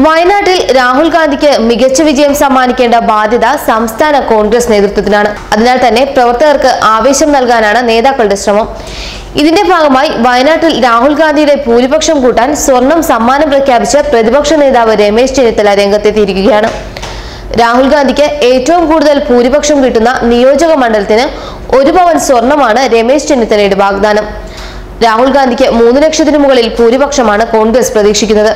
വയനാട്ടിൽ രാഹുൽ ഗാന്ധിക്ക് മികച്ച വിജയം സമ്മാനിക്കേണ്ട ബാധ്യത സംസ്ഥാന കോൺഗ്രസ് നേതൃത്വത്തിനാണ്. അതിനാൽ തന്നെ പ്രവർത്തകർക്ക് ആവേശം നൽകാനാണ് നേതാക്കളുടെ ശ്രമം. ഇതിന്റെ ഭാഗമായി വയനാട്ടിൽ രാഹുൽ ഗാന്ധിയുടെ ഭൂരിപക്ഷം കൂട്ടാൻ സ്വർണം സമ്മാനം പ്രഖ്യാപിച്ച് പ്രതിപക്ഷ നേതാവ് രമേശ് ചെന്നിത്തല രംഗത്തെത്തിയിരിക്കുകയാണ്. രാഹുൽ ഗാന്ധിക്ക് ഏറ്റവും കൂടുതൽ ഭൂരിപക്ഷം കിട്ടുന്ന നിയോജക മണ്ഡലത്തിന് 1 പവൻ സ്വർണമാണ് രമേശ് ചെന്നിത്തലയുടെ വാഗ്ദാനം. രാഹുൽ ഗാന്ധിക്ക് 3 ലക്ഷത്തിന് മുകളിൽ ഭൂരിപക്ഷമാണ് കോൺഗ്രസ് പ്രതീക്ഷിക്കുന്നത്.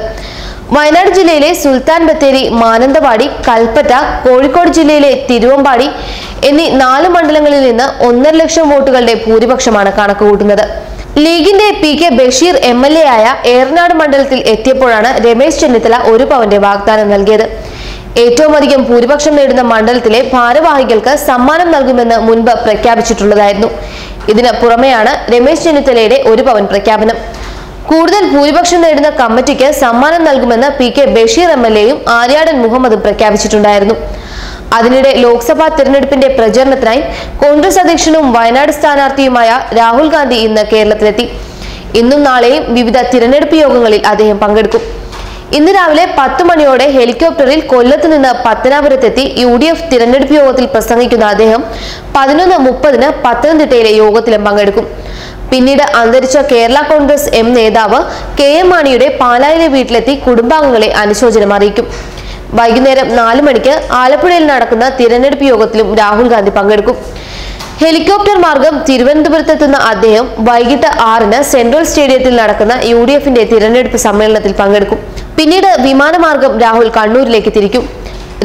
വയനാട് ജില്ലയിലെ സുൽത്താൻ ബത്തേരി, മാനന്തവാടി, കൽപ്പറ്റ, കോഴിക്കോട് ജില്ലയിലെ തിരുവമ്പാടി എന്നീ 4 മണ്ഡലങ്ങളിൽ നിന്ന് 1.5 ലക്ഷം വോട്ടുകളുടെ ഭൂരിപക്ഷമാണ് കണക്കുകൂട്ടുന്നത്. ലീഗിന്റെ പി.കെ. ബഷീർ MLA ആയ ഏറനാട് മണ്ഡലത്തിൽ എത്തിയപ്പോഴാണ് രമേശ് ചെന്നിത്തല 1 പവന്റെ വാഗ്ദാനം നൽകിയത്. ഏറ്റവും അധികം ഭൂരിപക്ഷം നേടുന്ന മണ്ഡലത്തിലെ ഭാരവാഹികൾക്ക് സമ്മാനം നൽകുമെന്ന് മുൻപ് പ്രഖ്യാപിച്ചിട്ടുള്ളതായിരുന്നു. ഇതിന് പുറമെയാണ് രമേശ് ചെന്നിത്തലയുടെ 1 പവൻ പ്രഖ്യാപനം. കൂടുതൽ ഭൂരിപക്ഷം നേടുന്ന കമ്മിറ്റിക്ക് സമ്മാനം നൽകുമെന്ന് പി.കെ. ബഷീർ MLAയും ആര്യാടൻ മുഹമ്മദും പ്രഖ്യാപിച്ചിട്ടുണ്ടായിരുന്നു. അതിനിടെ ലോക്സഭാ തിരഞ്ഞെടുപ്പിന്റെ പ്രചരണത്തിനായി കോൺഗ്രസ് അധ്യക്ഷനും വയനാട് സ്ഥാനാർത്ഥിയുമായ രാഹുൽ ഗാന്ധി ഇന്ന് കേരളത്തിലെത്തി. ഇന്നും നാളെയും വിവിധ തിരഞ്ഞെടുപ്പ് യോഗങ്ങളിൽ അദ്ദേഹം പങ്കെടുക്കും. ഇന്ന് രാവിലെ 10 മണിയോടെ ഹെലികോപ്റ്ററിൽ കൊല്ലത്ത് നിന്ന് പത്തനാപുരത്തെത്തി UDF തിരഞ്ഞെടുപ്പ് യോഗത്തിൽ പ്രസംഗിക്കുന്ന അദ്ദേഹം 11:30 പത്തനംതിട്ടയിലെ യോഗത്തിലും പങ്കെടുക്കും. പിന്നീട് അന്തരിച്ച കേരള കോൺഗ്രസ് നേതാവ് KM മാണിയുടെ പാലായിലെ വീട്ടിലെത്തി കുടുംബാംഗങ്ങളെ അനുശോചനം അറിയിക്കും. വൈകുന്നേരം 4 മണിക്ക് ആലപ്പുഴയിൽ നടക്കുന്ന തിരഞ്ഞെടുപ്പ് യോഗത്തിലും രാഹുൽ ഗാന്ധി പങ്കെടുക്കും. ഹെലികോപ്റ്റർ മാർഗം തിരുവനന്തപുരത്തെത്തുന്ന അദ്ദേഹം വൈകിട്ട് 6-ന് സെൻട്രൽ സ്റ്റേഡിയത്തിൽ നടക്കുന്ന UDFന്റെ തിരഞ്ഞെടുപ്പ് സമ്മേളനത്തിൽ പങ്കെടുക്കും. പിന്നീട് വിമാനമാർഗം രാഹുൽ കണ്ണൂരിലേക്ക് തിരിക്കും.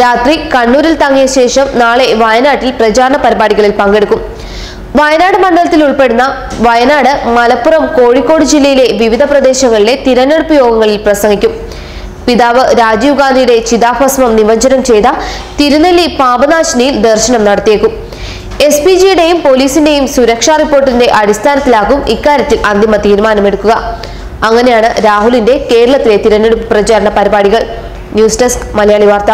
രാത്രി കണ്ണൂരിൽ തങ്ങിയ ശേഷം നാളെ വയനാട്ടിൽ പ്രചാരണ പരിപാടികളിൽ പങ്കെടുക്കും. വയനാട് മണ്ഡലത്തിൽ ഉൾപ്പെടുന്ന വയനാട്, മലപ്പുറം, കോഴിക്കോട് ജില്ലയിലെ വിവിധ പ്രദേശങ്ങളിലെ തിരഞ്ഞെടുപ്പ് യോഗങ്ങളിൽ പ്രസംഗിക്കും. പിതാവ് രാജീവ് ഗാന്ധിയുടെ ചിതാഭസ്മം നിമജ്ജനം ചെയ്ത തിരുനെല്ലി പാപനാശിനിയിൽ ദർശനം നടത്തിയേക്കും. SPGയുടെയും പോലീസിന്റെയും സുരക്ഷാ റിപ്പോർട്ടിന്റെ അടിസ്ഥാനത്തിലാകും ഇക്കാര്യത്തിൽ അന്തിമ തീരുമാനമെടുക്കുക. അങ്ങനെയാണ് രാഹുലിന്റെ കേരളത്തിലെ തിരഞ്ഞെടുപ്പ് പ്രചാരണ പരിപാടികൾ. ന്യൂസ് ഡെസ്ക് മലയാളി വാർത്ത.